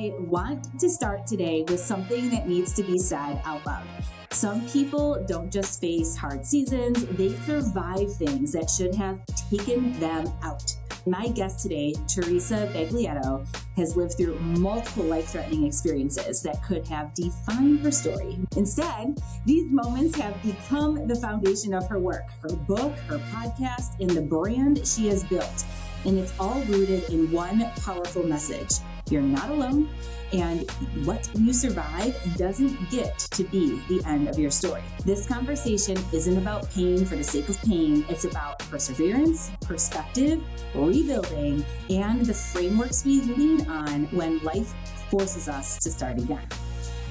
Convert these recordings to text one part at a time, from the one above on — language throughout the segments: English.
I want to start today with something that needs to be said out loud. Some people don't just face hard seasons, they survive things that should have taken them out. My guest today, Teresa Baglietto, has lived through multiple life-threatening experiences that could have defined her story. Instead, these moments have become the foundation of her work, her book, her podcast, and the brand she has built. And it's all rooted in one powerful message. You're not alone, and what you survive doesn't get to be the end of your story. This conversation isn't about pain for the sake of pain. It's about perseverance, perspective, rebuilding, and the frameworks we lean on when life forces us to start again.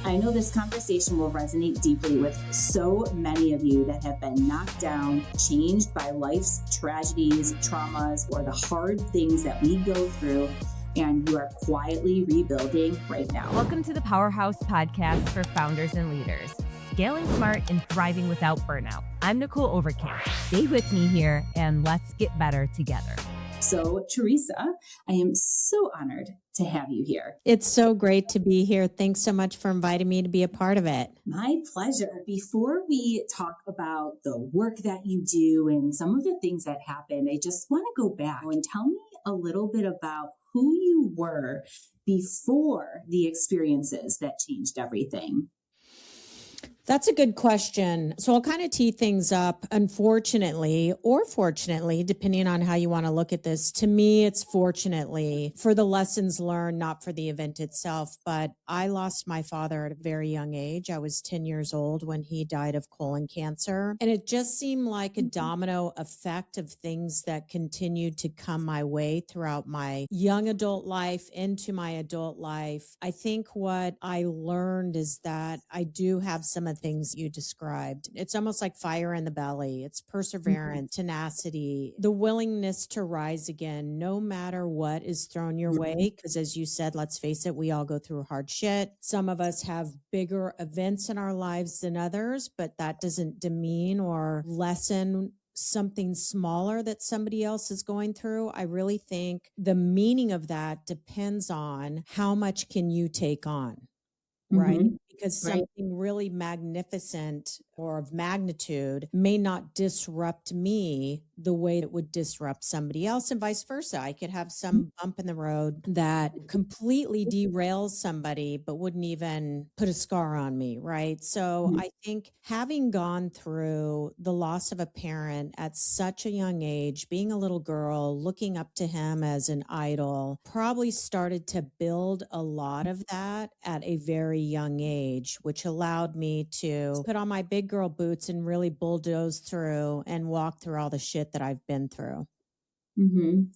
I know this conversation will resonate deeply with so many of you that have been knocked down, changed by life's tragedies, traumas, or the hard things that we go through, and you are quietly rebuilding right now. Welcome to the PowHERhouse podcast for founders and leaders, scaling smart and thriving without burnout. I'm Nicholle Overcamp. Stay with me here and let's get better together. So, Teresa, I am so honored to have you here. It's so great to be here. Thanks so much for inviting me to be a part of it. My pleasure. Before we talk about the work that you do and some of the things that happened, I just want to go back and tell me a little bit about who you were before the experiences that changed everything. That's a good question. So I'll kind of tee things up, unfortunately, or fortunately, depending on how you want to look at this. To me, it's fortunately for the lessons learned, not for the event itself. But I lost my father at a very young age. I was 10 years old when he died of colon cancer. And it just seemed like a domino effect of things that continued to come my way throughout my young adult life into my adult life. I think what I learned is that I do have some of things you described. It's almost like fire in the belly. It's perseverance, tenacity, the willingness to rise again, no matter what is thrown your way. Because as you said, let's face it, we all go through hard shit. Some of us have bigger events in our lives than others, but that doesn't demean or lessen something smaller that somebody else is going through. I really think the meaning of that depends on how much can you take on, right? Because something really magnificent or of magnitude may not disrupt me the way it would disrupt somebody else, and vice versa. I could have some bump in the road that completely derails somebody, but wouldn't even put a scar on me, right? So I think having gone through the loss of a parent at such a young age, being a little girl, looking up to him as an idol, probably started to build a lot of that at a very young age, which allowed me to put on my big girl boots and really bulldoze through and walk through all the shit that I've been through.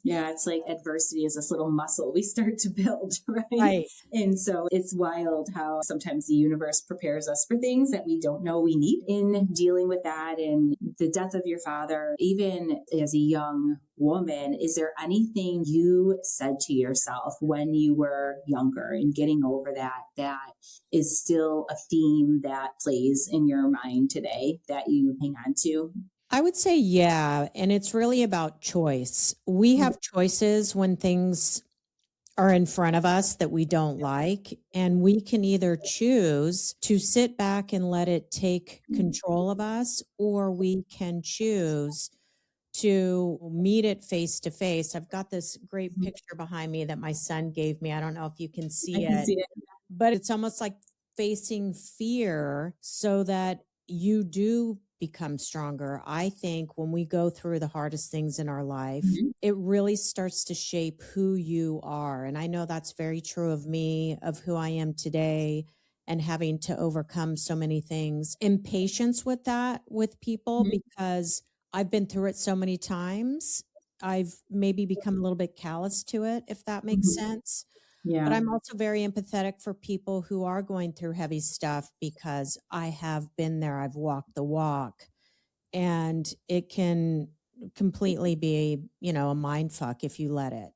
Yeah, it's like adversity is this little muscle we start to build, right? Right. And so it's wild how sometimes the universe prepares us for things that we don't know we need in dealing with that. And the death of your father, even as a young woman, is there anything you said to yourself when you were younger and getting over that is still a theme that plays in your mind today that you hang on to? I would say, yeah. And it's really about choice. We have choices when things are in front of us that we don't like. And we can either choose to sit back and let it take control of us, or we can choose to meet it face to face. I've got this great picture behind me that my son gave me. I don't know if you can see it, but it's almost like facing fear so that you do become stronger. I think when we go through the hardest things in our life, it really starts to shape who you are. And I know that's very true of me, of who I am today, and having to overcome so many things. Impatience with that, with people, because I've been through it so many times. I've maybe become a little bit callous to it, if that makes sense. Yeah. But I'm also very empathetic for people who are going through heavy stuff, because I have been there. I've walked the walk, and it can completely be, a mind fuck if you let it.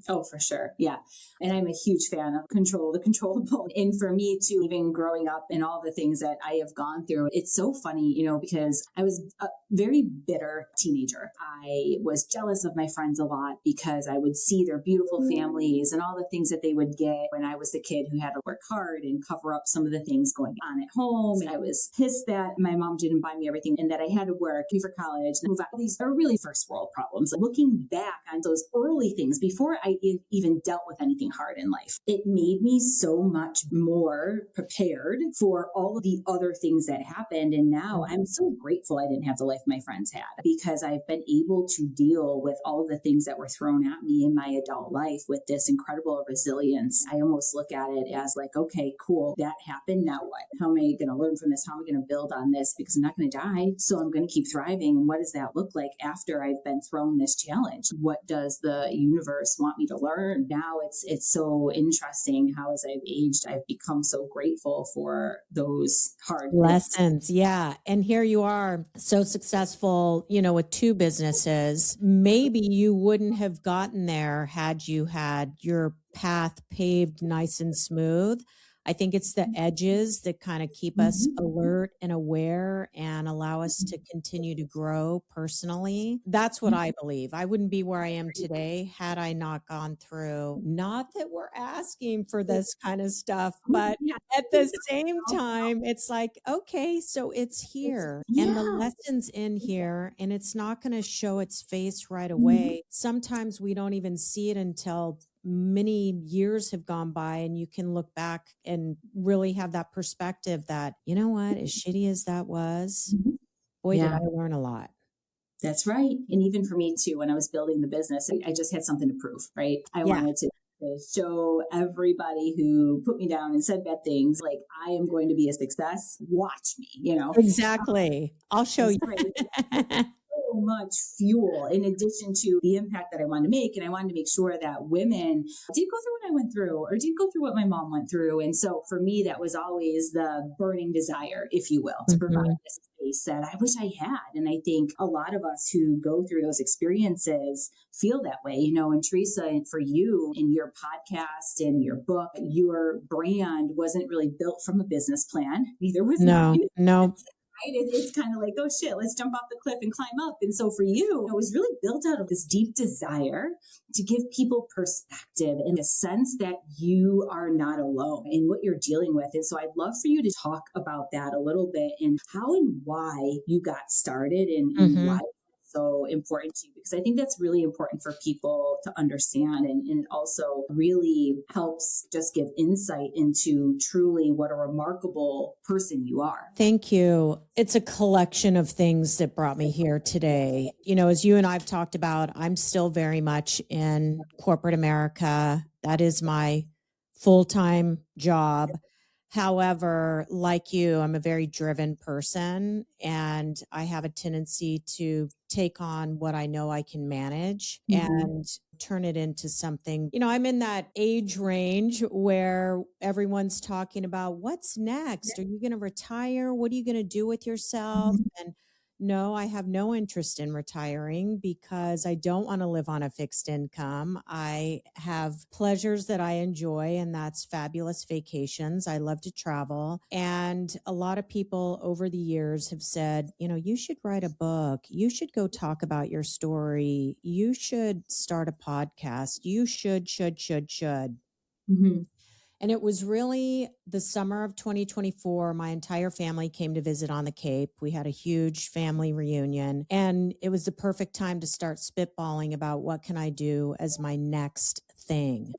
Oh, for sure. Yeah. And I'm a huge fan of control the controllable. And for me too, even growing up and all the things that I have gone through, it's so funny, because I was a very bitter teenager. I was jealous of my friends a lot because I would see their beautiful families and all the things that they would get when I was the kid who had to work hard and cover up some of the things going on at home. And I was pissed that my mom didn't buy me everything and that I had to work, pay for college, and move out. These are really first world problems. Looking back on those early things, before I even dealt with anything hard in life, it made me so much more prepared for all of the other things that happened. And now I'm so grateful I didn't have the life my friends had, because I've been able to deal with all of the things that were thrown at me in my adult life with this incredible resilience. I almost look at it as like, okay, cool, that happened. Now what? How am I going to learn from this? How am I going to build on this? Because I'm not going to die. So I'm going to keep thriving. And what does that look like after I've been thrown this challenge? What does the universe want me to learn? Now it's so interesting how, as I've aged, I've become so grateful for those hard lessons. Yeah. And here you are, so successful, with 2 businesses. Maybe you wouldn't have gotten there had you had your path paved nice and smooth. I think it's the edges that kind of keep us alert and aware and allow us to continue to grow personally. That's what I believe. I wouldn't be where I am today had I not gone through, not that we're asking for this kind of stuff, but at the same time, it's like, okay, so it's here and the lesson's in here, and it's not going to show its face right away. Sometimes we don't even see it until many years have gone by, and you can look back and really have that perspective that, you know what, as shitty as that was, boy, did I learn a lot. That's right. And even for me too, when I was building the business, I just had something to prove, right? I wanted to show everybody who put me down and said bad things, like, I am going to be a success. Watch me, Exactly. I'll show you. So much fuel in addition to the impact that I wanted to make. And I wanted to make sure that women did go through what I went through, or did go through what my mom went through. And so for me, that was always the burning desire, if you will, to provide this space that I wish I had. And I think a lot of us who go through those experiences feel that way, and Teresa, and for you in your podcast and your book, your brand wasn't really built from a business plan. Neither was mine. No. Right? It's kind of like, oh shit, let's jump off the cliff and climb up. And so for you, it was really built out of this deep desire to give people perspective and a sense that you are not alone in what you're dealing with. And so I'd love for you to talk about that a little bit, and how and why you got started, and why so important to you, because I think that's really important for people to understand. And it also really helps just give insight into truly what a remarkable person you are. Thank you. It's a collection of things that brought me here today. As you and I've talked about, I'm still very much in corporate America. That is my full-time job. However, like you, I'm a very driven person, and I have a tendency to take on what I know I can manage and turn it into something. I'm in that age range where everyone's talking about what's next. Are you going to retire? What are you going to do with yourself? And no, I have no interest in retiring, because I don't want to live on a fixed income. I have pleasures that I enjoy, and that's fabulous vacations. I love to travel. And a lot of people over the years have said, you should write a book. You should go talk about your story. You should start a podcast. You should. And it was really the summer of 2024. My entire family came to visit on the Cape. We had a huge family reunion, and it was the perfect time to start spitballing about what can I do as my next thing.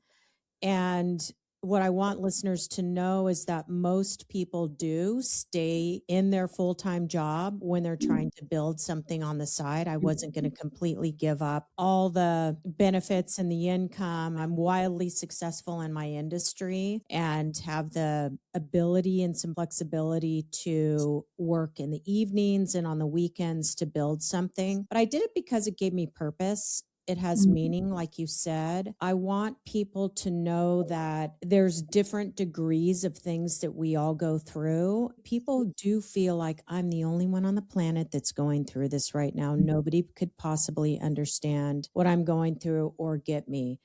And what I want listeners to know is that most people do stay in their full-time job when they're trying to build something on the side. I wasn't going to completely give up all the benefits and the income. I'm wildly successful in my industry and have the ability and some flexibility to work in the evenings and on the weekends to build something. But I did it because it gave me purpose. It has meaning, like you said. I want people to know that there's different degrees of things that we all go through. People do feel like I'm the only one on the planet that's going through this right now. Nobody could possibly understand what I'm going through or get me.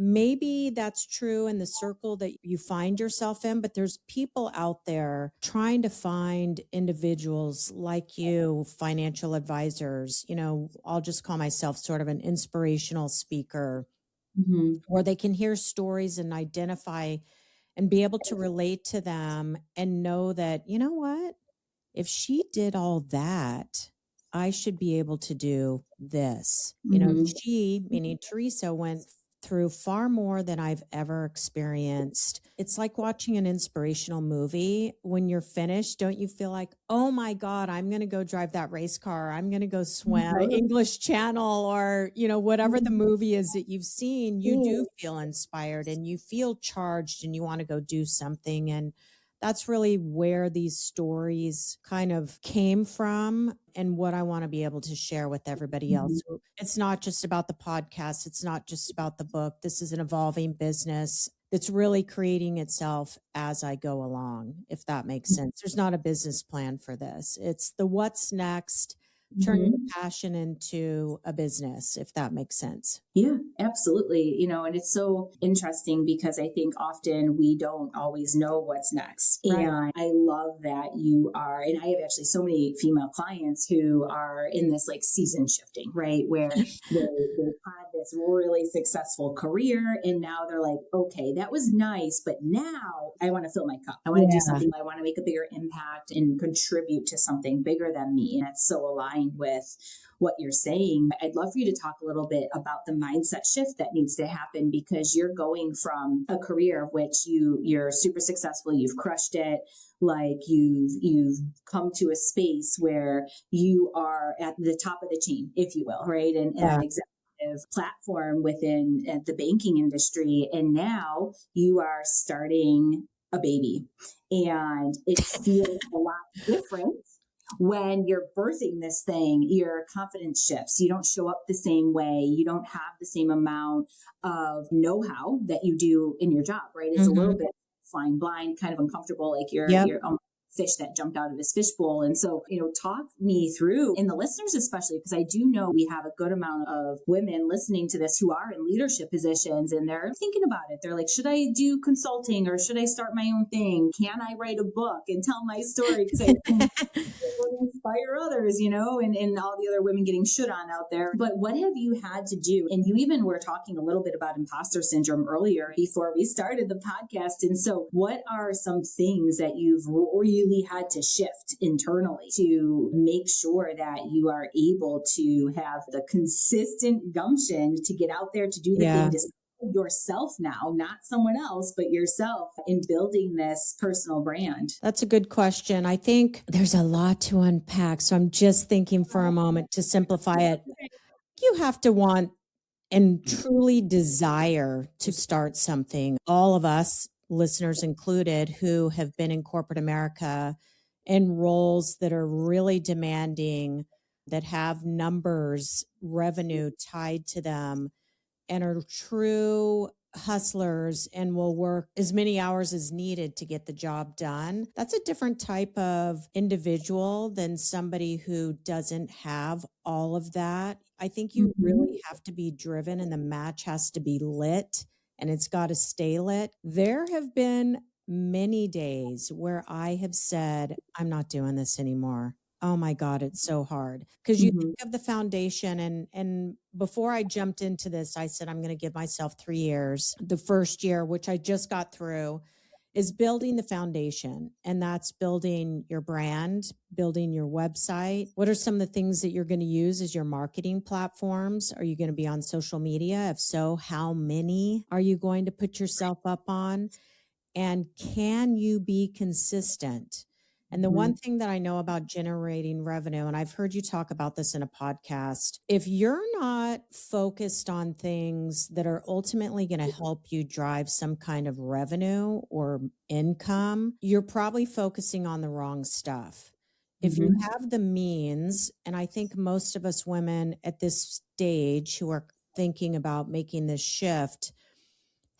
Maybe that's true in the circle that you find yourself in, but there's people out there trying to find individuals like you, financial advisors. I'll just call myself sort of an inspirational speaker, where they can hear stories and identify and be able to relate to them and know that, you know what, if she did all that, I should be able to do this. She, meaning Teresa, went through far more than I've ever experienced. It's like watching an inspirational movie. When you're finished, don't you feel like, oh my God, I'm going to go drive that race car. I'm going to go swim English Channel, or, whatever the movie is that you've seen, you do feel inspired and you feel charged and you want to go do something. And that's really where these stories kind of came from and what I want to be able to share with everybody else. So it's not just about the podcast. It's not just about the book. This is an evolving business that's really creating itself as I go along, if that makes sense. There's not a business plan for this. It's the what's next, turning the passion into a business, if that makes sense. Yeah, absolutely. And it's so interesting because I think often we don't always know what's next. Right. And I love that you are, and I have actually so many female clients who are in this like season shifting, right? Where they've had this really successful career and now they're like, okay, that was nice, but now I want to fill my cup. I want to do something. I want to make a bigger impact and contribute to something bigger than me. And it's so aligned with what you're saying. I'd love for you to talk a little bit about the mindset shift that needs to happen, because you're going from a career of which you're super successful, you've crushed it, like you've come to a space where you are at the top of the chain, if you will, right? And an executive platform within the banking industry. And now you are starting a baby, and it feels a lot different. When you're birthing this thing, your confidence shifts. You don't show up the same way. You don't have the same amount of know-how that you do in your job, right? It's a little bit flying blind, kind of uncomfortable, like you're fish that jumped out of his fishbowl. And so, talk me through, and the listeners especially, because I do know we have a good amount of women listening to this who are in leadership positions and they're thinking about it. They're like, should I do consulting or should I start my own thing? Can I write a book and tell my story? Because I inspire others, and all the other women getting shit on out there. But what have you had to do? And you even were talking a little bit about imposter syndrome earlier before we started the podcast. And so what are some things that you've really had to shift internally to make sure that you are able to have the consistent gumption to get out there to do the thing, to yourself now, not someone else, but yourself, in building this personal brand? That's a good question. I think there's a lot to unpack. So I'm just thinking for a moment to simplify it. You have to want and truly desire to start something. All of us, listeners included, who have been in corporate America in roles that are really demanding, that have numbers, revenue tied to them, and are true hustlers and will work as many hours as needed to get the job done. That's a different type of individual than somebody who doesn't have all of that. I think you really have to be driven, and the match has to be lit, and it's got to stay lit. There have been many days where I have said, I'm not doing this anymore. Oh my God, it's so hard. Because you think of the foundation, and before I jumped into this, I said, I'm going to give myself 3 years. The first year, which I just got through, is building the foundation. And that's building your brand, building your website. What are some of the things that you're going to use as your marketing platforms? Are you going to be on social media? If so, how many are you going to put yourself up on? And can you be consistent? And the one thing that I know about generating revenue, and I've heard you talk about this in a podcast, if you're not focused on things that are ultimately going to help you drive some kind of revenue or income, you're probably focusing on the wrong stuff. If you have the means, and I think most of us women at this stage who are thinking about making this shift,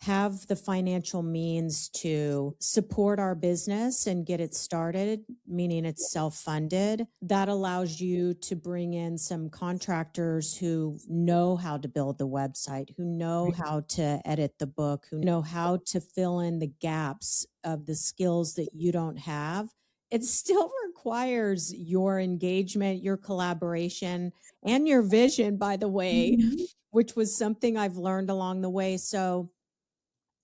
have the financial means to support our business and get it started, meaning it's self-funded. That allows you to bring in some contractors who know how to build the website, who know how to edit the book, who know how to fill in the gaps of the skills that you don't have. It still requires your engagement, your collaboration, and your vision, by the way, which was something I've learned along the way. So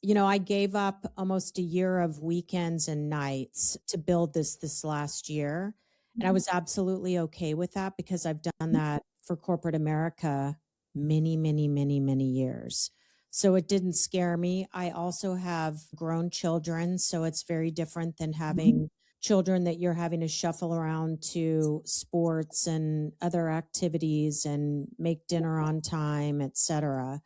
I gave up almost a year of weekends and nights to build this last year. And I was absolutely okay with that because I've done that for corporate America many, many, many, many years. So it didn't scare me. I also have grown children, so it's very different than having children that you're having to shuffle around to sports and other activities and make dinner on time, etc.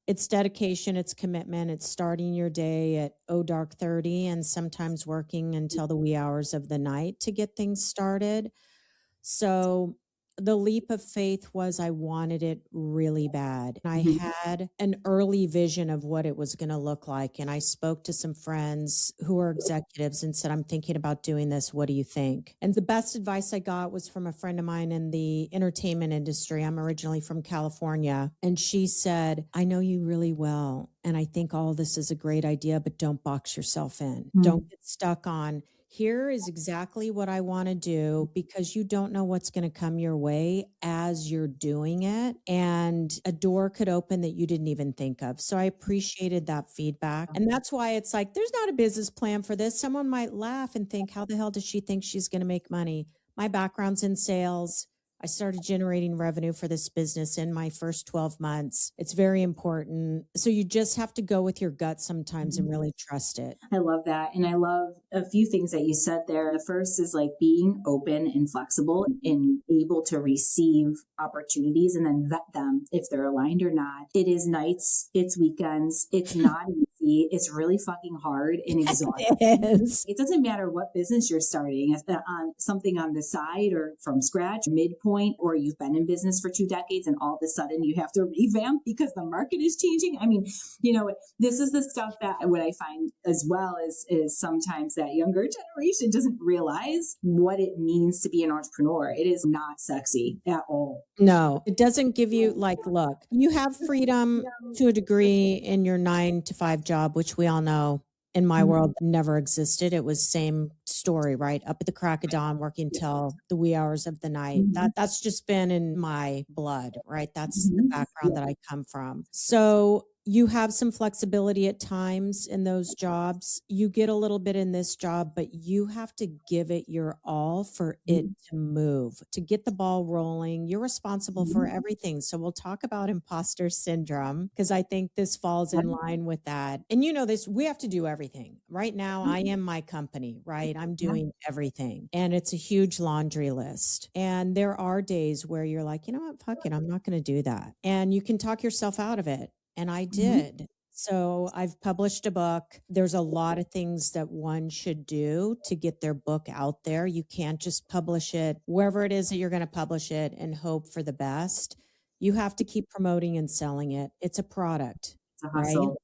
It's dedication, it's commitment, it's starting your day at dark 30 and sometimes working until the wee hours of the night to get things started. So the leap of faith was I wanted it really bad. I had an early vision of what it was going to look like. And I spoke to some friends who are executives and said, I'm thinking about doing this. What do you think? And the best advice I got was from a friend of mine in the entertainment industry. I'm originally from California. And she said, I know you really well. And I think all this is a great idea, but don't box yourself in. Don't get stuck on, here is exactly what I want to do, because you don't know what's going to come your way as you're doing it. And a door could open that you didn't even think of. So I appreciated that feedback. And that's why it's like, there's not a business plan for this. Someone might laugh and think, how the hell does she think she's going to make money? My background's in sales. I started generating revenue for this business in my first 12 months. It's very important. So you just have to go with your gut sometimes and really trust it. I love that. And I love a few things that you said there. The first is like being open and flexible and able to receive opportunities and then vet them if they're aligned or not. It is nights, it's weekends, it's not easy. It's really fucking hard and exhausting. It is. It doesn't matter what business you're starting, on something on the side or from scratch, midpoint, or you've been in business for 2 decades and all of a sudden you have to revamp because the market is changing. I mean, this is the stuff that what I find as well is sometimes that younger generation doesn't realize what it means to be an entrepreneur. It is not sexy at all. No, it doesn't give you look, you have freedom to a degree in your 9 to 5 job, which we all know in my world never existed. It was same story, right? Up at the crack of dawn, working till the wee hours of the night. That's just been in my blood, right? That's the background that I come from. So you have some flexibility at times in those jobs. You get a little bit in this job, but you have to give it your all for it to move, to get the ball rolling. You're responsible for everything. So we'll talk about imposter syndrome because I think this falls in line with that. And this, we have to do everything. Right now, I am my company, right? I'm doing everything. And it's a huge laundry list. And there are days where you're like, you know what, fuck it, I'm not going to do that. And you can talk yourself out of it. And I did. So I've published a book. There's a lot of things that one should do to get their book out there. You can't just publish it wherever it is that you're going to publish it and hope for the best. You have to keep promoting and selling it. It's a product. It's a hustle. Right?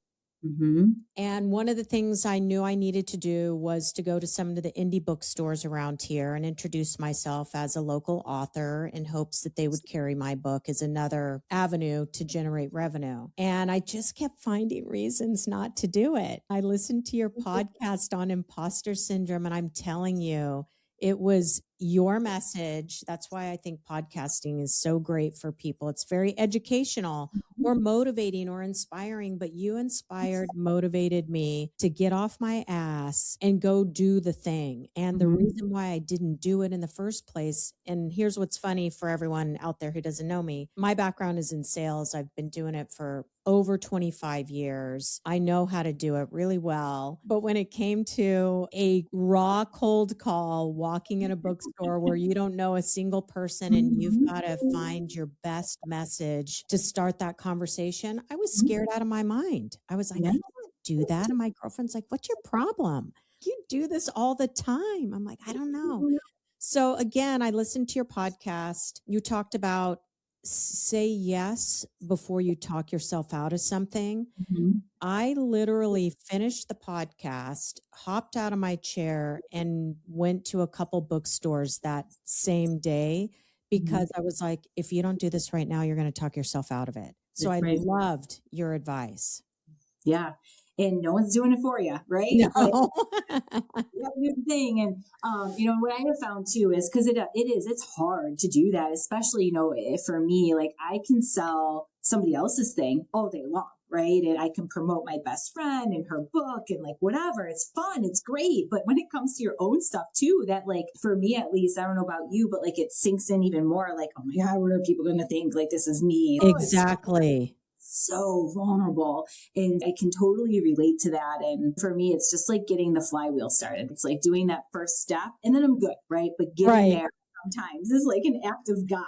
And one of the things I knew I needed to do was to go to some of the indie bookstores around here and introduce myself as a local author in hopes that they would carry my book as another avenue to generate revenue. And I just kept finding reasons not to do it. I listened to your podcast on imposter syndrome, and I'm telling you, it was your message. That's why I think podcasting is so great for people. It's very educational or motivating or inspiring, but you motivated me to get off my ass and go do the thing. And the reason why I didn't do it in the first place, and here's what's funny for everyone out there who doesn't know me, my background is in sales. I've been doing it for over 25 years. I know how to do it really well. But when it came to a raw cold call, walking in a bookstore where you don't know a single person and you've got to find your best message to start that conversation, I was scared out of my mind. I was like, I don't want to do that. And my girlfriend's like, what's your problem? You do this all the time. I'm like, I don't know. So again, I listened to your podcast. You talked about say yes before you talk yourself out of something. Mhm. I literally finished the podcast, hopped out of my chair, and went to a couple bookstores that same day because I was like, if you don't do this right now, you're going to talk yourself out of it. So I Right. loved your advice. Yeah. And no one's doing it for you, right? Like, No. you have to do the thing. And, what I have found too is because it's hard to do that, especially, for me, like I can sell somebody else's thing all day long, right? And I can promote my best friend and her book and like whatever. It's fun. It's great. But when it comes to your own stuff too, that like for me at least, I don't know about you, but like it sinks in even more like, oh my God, what are people going to think? Like this is me. Exactly. So vulnerable, and I can totally relate to that. And for me, it's just like getting the flywheel started. It's like doing that first step and then I'm good, right? But getting there sometimes is like an act of God.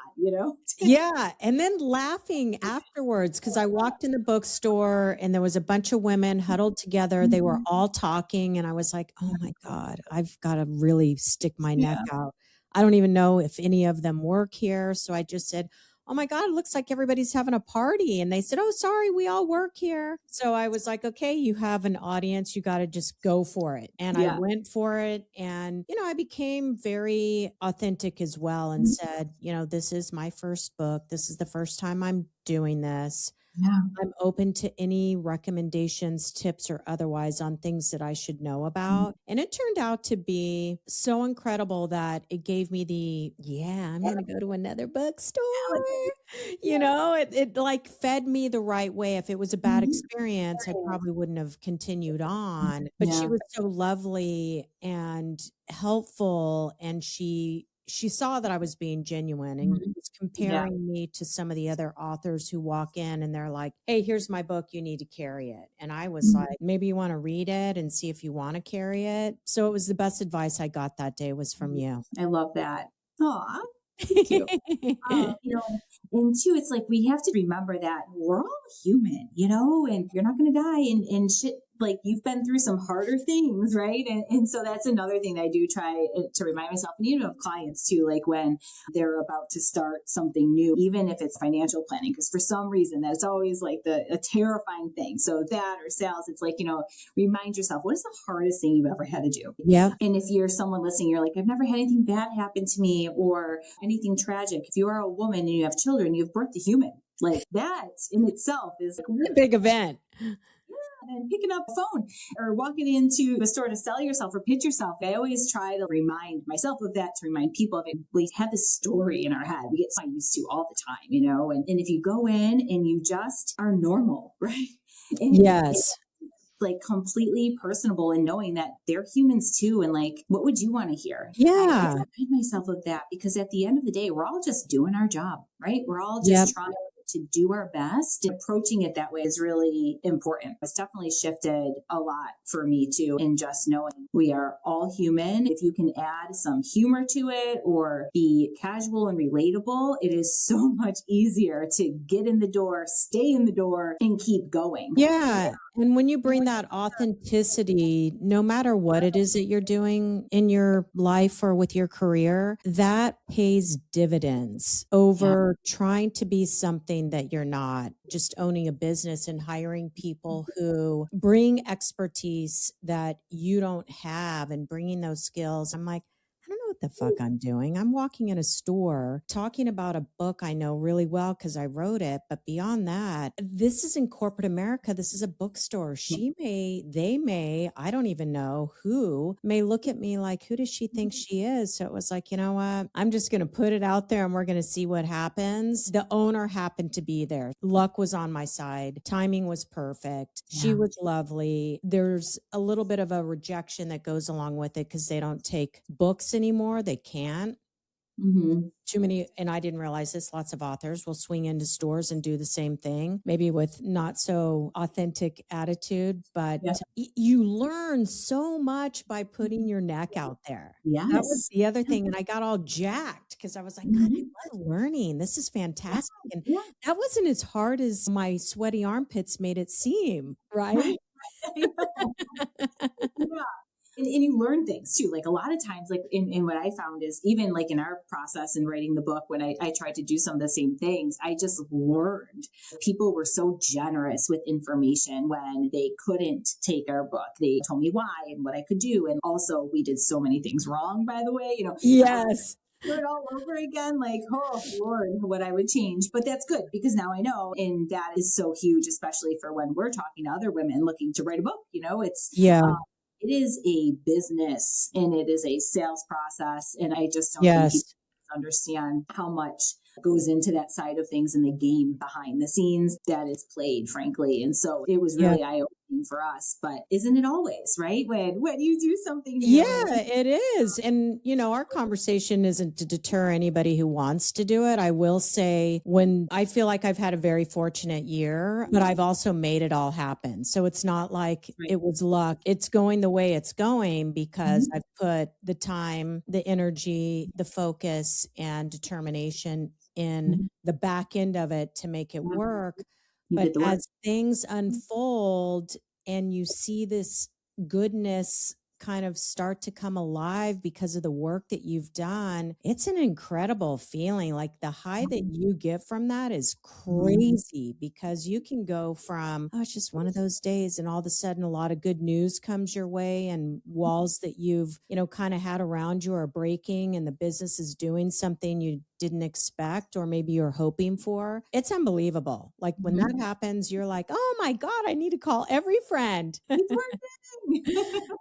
Yeah. And then laughing afterwards, because I walked in the bookstore and there was a bunch of women huddled together. They were all talking. And I was like, oh my God, I've got to really stick my neck out. I don't even know if any of them work here. So I just said, oh my God, it looks like everybody's having a party. And they said, oh, sorry, we all work here. So I was like, okay, you have an audience. You got to just go for it. And I went for it. And, I became very authentic as well and said, this is my first book. This is the first time I'm doing this. Yeah. I'm open to any recommendations, tips, or otherwise on things that I should know about. And it turned out to be so incredible that it gave me I'm going to go to another bookstore. It like fed me the right way. If it was a bad experience, I probably wouldn't have continued on. But she was so lovely and helpful. And she saw that I was being genuine and was comparing me to some of the other authors who walk in and they're like, hey, here's my book. You need to carry it. And I was like, maybe you want to read it and see if you want to carry it. So it was the best advice I got that day was from you. I love that. Aw. Thank you. And two, it's like we have to remember that we're all human, and you're not going to die and shit. Like you've been through some harder things, right? And so that's another thing that I do try to remind myself, and even of clients too, like when they're about to start something new, even if it's financial planning, because for some reason that's always like a terrifying thing. So that or sales, it's like, remind yourself, what is the hardest thing you've ever had to do? Yeah. And if you're someone listening, you're like, I've never had anything bad happen to me or anything tragic. If you are a woman and you have children, you've birthed a human. Like that in itself is a big event. And picking up a phone or walking into a store to sell yourself or pitch yourself. I always try to remind myself of that, to remind people of it. We have this story in our head we get so used to all the time, and if you go in and you just are normal, right? And yes. Like completely personable and knowing that they're humans too. And like, what would you want to hear? Yeah. I remind myself of that because at the end of the day, we're all just doing our job, right? We're all just trying to do our best. Approaching it that way is really important. It's definitely shifted a lot for me too, in just knowing we are all human. If you can add some humor to it or be casual and relatable, it is so much easier to get in the door, stay in the door, and keep going. Yeah. And when you bring that authenticity, no matter what it is that you're doing in your life or with your career, that pays dividends over trying to be something that you're not. Just owning a business and hiring people who bring expertise that you don't have and bringing those skills. I'm like, I don't know what the fuck I'm doing. I'm walking in a store talking about a book I know really well because I wrote it. But beyond that, this is in corporate America. This is a bookstore. They may, I don't even know who, may look at me like, who does she think she is? So it was like, you know what? I'm just going to put it out there and we're going to see what happens. The owner happened to be there. Luck was on my side. Timing was perfect. She was lovely. There's a little bit of a rejection that goes along with it because they don't take books anymore. They can't. Too many, and I didn't realize this, lots of authors will swing into stores and do the same thing, maybe with not so authentic attitude, but you learn so much by putting your neck out there. That was the other thing. And I got all jacked because I was like, God, I love learning. This is fantastic. And that wasn't as hard as my sweaty armpits made it seem, right? and you learn things too. Like a lot of times, like in what I found is even like in our process in writing the book, when I tried to do some of the same things, I just learned people were so generous with information when they couldn't take our book. They told me why and what I could do. And also we did so many things wrong, by the way, Yes. do it all over again, like, oh Lord, what I would change. But that's good because now I know. And that is so huge, especially for when we're talking to other women looking to write a book. It is a business and it is a sales process. And I just don't think people understand how much goes into that side of things in the game behind the scenes that is played, frankly. And so it was really eye-opening for us. But isn't it always, right? When you do something new? Yeah, it is. And, our conversation isn't to deter anybody who wants to do it. I will say when I feel like I've had a very fortunate year, but I've also made it all happen. So it's not like it was luck. It's going the way it's going because I've put the time, the energy, the focus, and determination in the back end of it to make it work. But as things unfold and you see this goodness kind of start to come alive because of the work that you've done, it's an incredible feeling. Like the high that you get from that is crazy because you can go from, oh, it's just one of those days. And all of a sudden a lot of good news comes your way and walls that you've, kind of had around you are breaking and the business is doing something you didn't expect or maybe you're hoping for. It's unbelievable. Like when that happens, you're like, oh my God, I need to call every friend. It's worth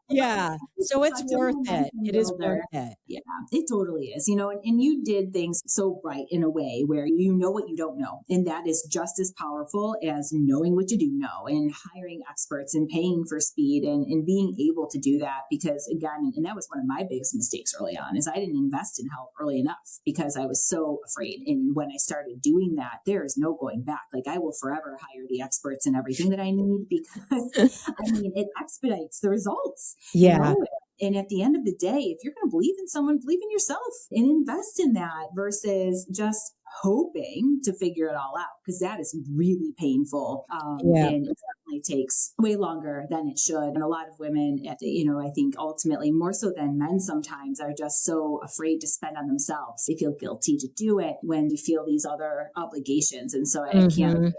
Yeah. So it's worth it. It is worth it. Yeah, it totally is, and you did things so right in a way where you know what you don't know. And that is just as powerful as knowing what you do know and hiring experts and paying for speed and being able to do that. Because again, and that was one of my biggest mistakes early on is I didn't invest in help early enough because I was so afraid. And when I started doing that, there is no going back. Like I will forever hire the experts and everything that I need because it expedites the results. Yeah. And at the end of the day, if you're going to believe in someone, believe in yourself and invest in that versus just hoping to figure it all out, because that is really painful. And it certainly takes way longer than it should. And a lot of women, I think ultimately more so than men sometimes are just so afraid to spend on themselves. They feel guilty to do it when you feel these other obligations. And so I can't say enough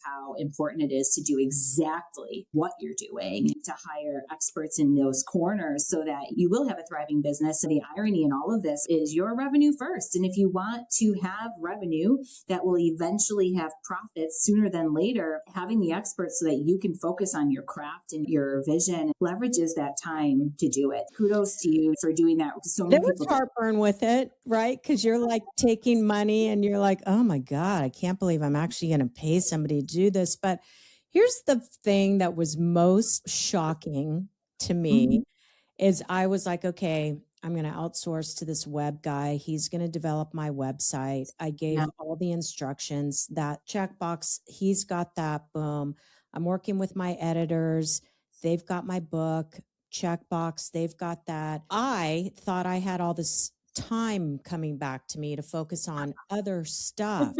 how important it is to do exactly what you're doing, to hire experts in those corners so that you will have a thriving business. And the irony in all of this is your revenue first. And if you want to have revenue that will eventually have profits sooner than later, having the experts so that you can focus on your craft and your vision leverages that time to do it. Kudos to you for doing that. So many there was heartburn with it, right? Because you're like taking money and you're like, oh my God, I can't believe I'm actually going to pay somebody to do this. But here's the thing that was most shocking to me is I was like, okay, I'm going to outsource to this web guy. He's going to develop my website. I gave all the instructions, that checkbox. He's got that. Boom. I'm working with my editors. They've got my book checkbox. They've got that. I thought I had all this time coming back to me to focus on other stuff.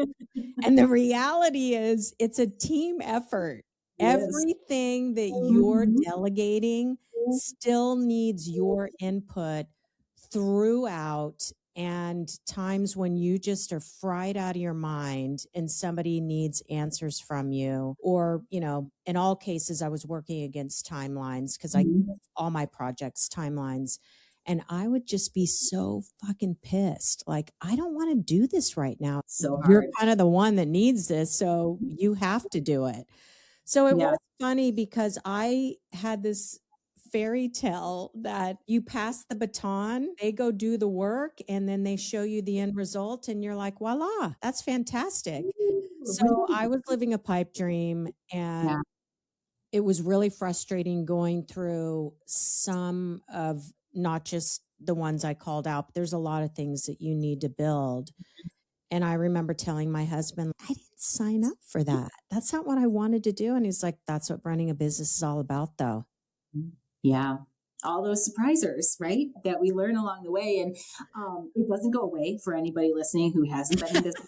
And the reality is it's a team effort. Yes. Everything that you're delegating still needs your input throughout, and times when you just are fried out of your mind and somebody needs answers from you, or, in all cases, I was working against timelines because I give all my projects timelines. And I would just be so fucking pissed. Like, I don't want to do this right now. So hard. You're kind of the one that needs this, so you have to do it. So it was funny because I had this fairy tale that you pass the baton, they go do the work, and then they show you the end result, and you're like, voila, that's fantastic. So I was living a pipe dream, and it was really frustrating going through some of, not just the ones I called out, but there's a lot of things that you need to build. And I remember telling my husband, I didn't sign up for that. That's not what I wanted to do. And he's like, that's what running a business is all about, though. Yeah. All those surprisers, right? That we learn along the way. And it doesn't go away for anybody listening who hasn't been in business.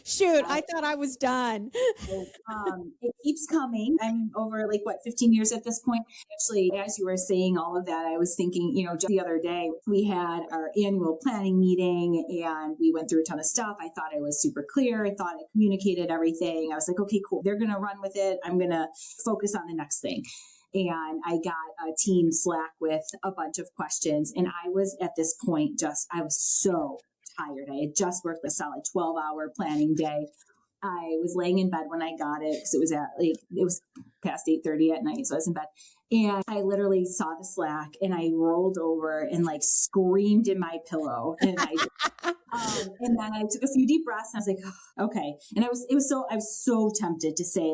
Shoot, I thought I was done. It keeps coming. I'm over 15 years at this point. Actually, as you were saying all of that, I was thinking, just the other day, we had our annual planning meeting and we went through a ton of stuff. I thought I was super clear. I thought I communicated everything. I was like, okay, cool. They're going to run with it. I'm going to focus on the next thing. And I got a team Slack with a bunch of questions. And I was at this point I was so tired. I had just worked a solid 12-hour planning day. I was laying in bed when I got it because it was past 8:30 at night. So I was in bed and I literally saw the Slack and I rolled over and screamed in my pillow. And and then I took a few deep breaths and I was like, oh, okay. And I was so tempted to say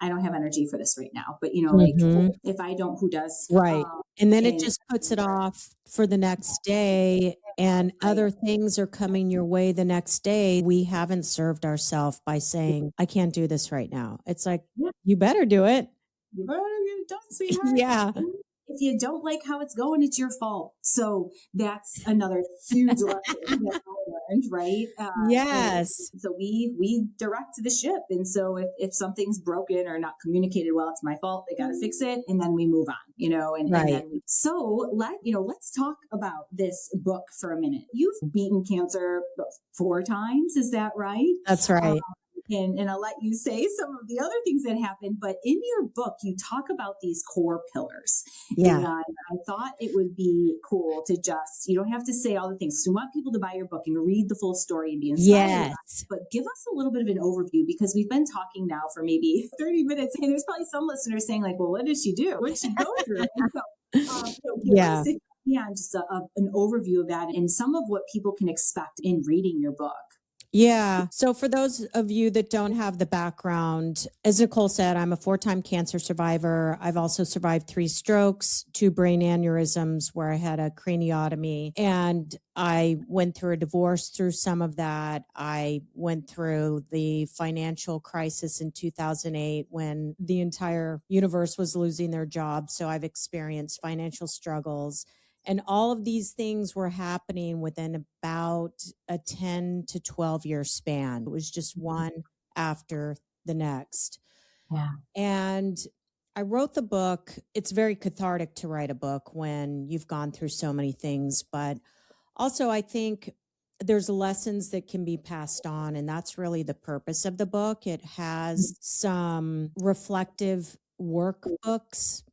I don't have energy for this right now, but if I don't, who does? Right. And then it just puts it off for the next day and other things are coming your way the next day. We haven't served ourselves by saying, I can't do this right now. It's like, you better do it. You better get it done, sweetheart. Yeah. If you don't like how it's going, it's your fault. So that's another huge lesson that I learned, right? Yes. So we direct the ship. And so if something's broken or not communicated well, it's my fault. They got to fix it. And then we move on, and then let's talk about this book for a minute. You've beaten cancer 4 times. Is that right? That's right. And I'll let you say some of the other things that happened, but in your book, you talk about these core pillars. Yeah. And I thought it would be cool to you don't have to say all the things. So we want people to buy your book and read the full story and be inspired. Yes. But give us a little bit of an overview because we've been talking now for maybe 30 minutes and there's probably some listeners saying well, what did she do? What did she go through? And so give us just an overview of that and some of what people can expect in reading your book. Yeah. So for those of you that don't have the background, as Nicholle said, I'm a 4-time cancer survivor. I've also survived 3 strokes, 2 brain aneurysms where I had a craniotomy, and I went through a divorce through some of that. I went through the financial crisis in 2008 when the entire universe was losing their jobs. So I've experienced financial struggles. And all of these things were happening within about a 10 to 12 year span. It was just one after the next. Yeah. And I wrote the book. It's very cathartic to write a book when you've gone through so many things. But also, I think there's lessons that can be passed on. And that's really the purpose of the book. It has some reflective workbooks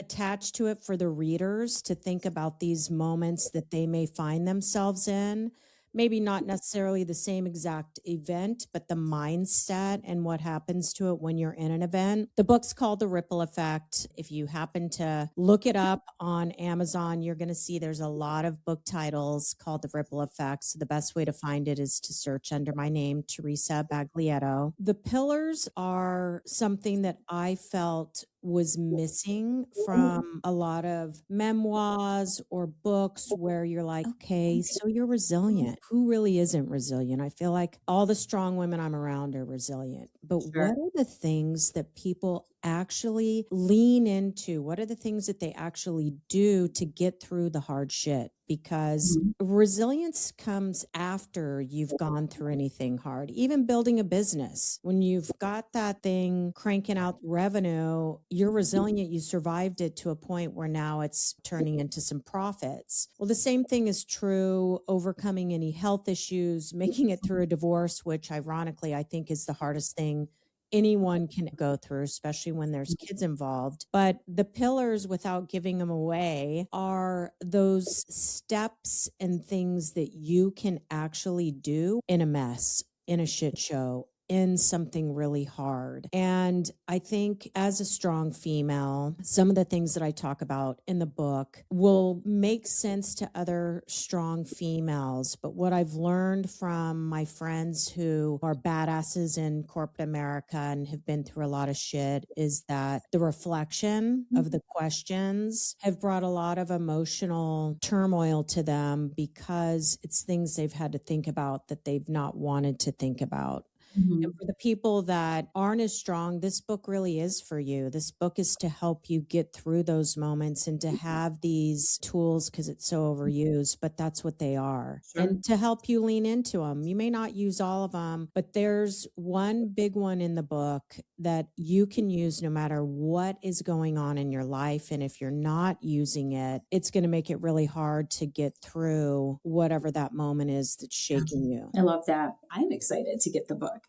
attached to it for the readers to think about these moments that they may find themselves in. Maybe not necessarily the same exact event, but the mindset and what happens to it when you're in an event. The book's called The Ripple Effect. If you happen to look it up on Amazon, you're going to see there's a lot of book titles called The Ripple Effect. So the best way to find it is to search under my name, Teresa Baglietto. The pillars are something that I felt was missing from a lot of memoirs or books where you're like, okay, so you're resilient. Who really isn't resilient? I feel like all the strong women I'm around are resilient. But what are the things that people actually lean into? What are the things that they actually do to get through the hard shit? Because resilience comes after you've gone through anything hard, even building a business. When you've got that thing cranking out revenue, you're resilient. You survived it to a point where now it's turning into some profits. Well, the same thing is true overcoming any health issues, making it through a divorce, which ironically, I think is the hardest thing anyone can go through, especially when there's kids involved. But the pillars, without giving them away, are those steps and things that you can actually do in a mess, in a shit show, in something really hard. And I think as a strong female, some of the things that I talk about in the book will make sense to other strong females. But what I've learned from my friends who are badasses in corporate America and have been through a lot of shit is that the reflection of the questions have brought a lot of emotional turmoil to them because it's things they've had to think about that they've not wanted to think about. And for the people that aren't as strong, this book really is for you. This book is to help you get through those moments and to have these tools, because it's so overused, but that's what they are. Sure. And to help you lean into them. You may not use all of them, but there's one big one in the book that you can use no matter what is going on in your life. And if you're not using it, it's going to make it really hard to get through whatever that moment is that's shaking you. I love that. I'm excited to get the book.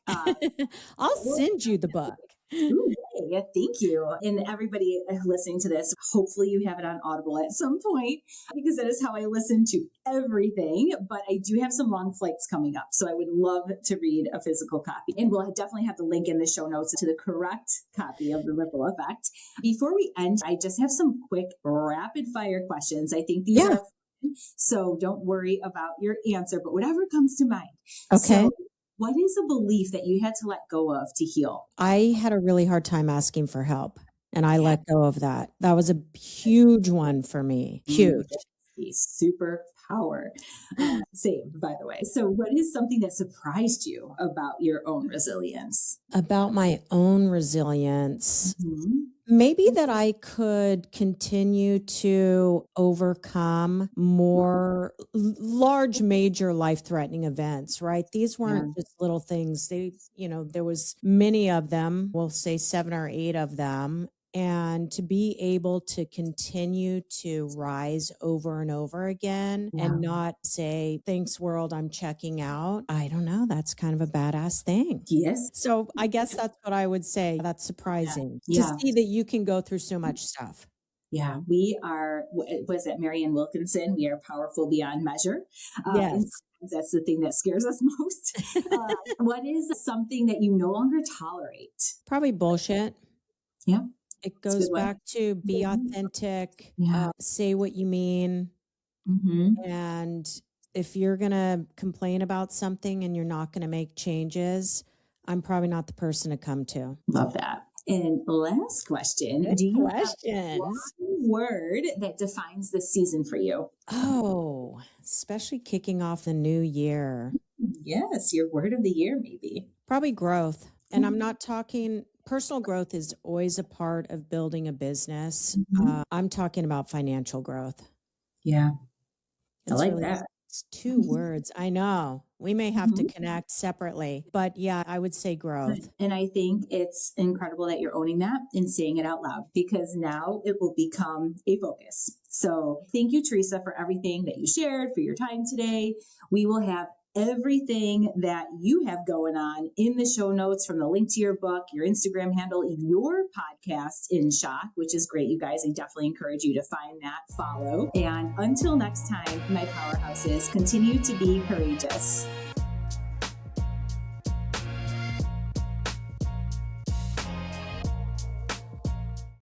I'll send you the book. Ooh, yeah, thank you. And everybody listening to this, hopefully you have it on Audible at some point, because that is how I listen to everything. But I do have some long flights coming up, so I would love to read a physical copy. And we'll definitely have the link in the show notes to the correct copy of The Ripple Effect. Before we end, I just have some quick rapid fire questions. I think these are fun, so don't worry about your answer, but whatever comes to mind. Okay. So, what is a belief that you had to let go of to heal? I had a really hard time asking for help, and I let go of that. That was a huge one for me. Huge. Superpower. Same, by the way. So what is something that surprised you about your own resilience? About my own resilience. Maybe that I could continue to overcome more large, major life-threatening events, right? These weren't just little things. There was many of them, we'll say 7 or 8 of them. And to be able to continue to rise over and over again and not say, thanks world, I'm checking out. I don't know. That's kind of a badass thing. Yes. So I guess that's what I would say. That's surprising to see that you can go through so much stuff. Yeah, we are, was that Marianne Wilkinson? We are powerful beyond measure. Yes. That's the thing that scares us most. What is something that you no longer tolerate? Probably bullshit. Yeah. It goes back to be authentic, say what you mean. And if you're going to complain about something and you're not going to make changes, I'm probably not the person to come to. Love that. And last question. Do you have one word that defines this season for you? Oh, especially kicking off the new year. Yes, your word of the year, maybe. Probably growth. And I'm not talking, personal growth is always a part of building a business. I'm talking about financial growth. Yeah. I like that. It's 2 words. I know. We may have to connect separately, but yeah, I would say growth. And I think it's incredible that you're owning that and saying it out loud, because now it will become a focus. So thank you, Teresa, for everything that you shared, for your time today. We will have everything that you have going on in the show notes, from the link to your book, your Instagram handle, your podcast in Shock, which is great, you guys. I definitely encourage you to find that, follow. And until next time, my powerhouses, continue to be courageous.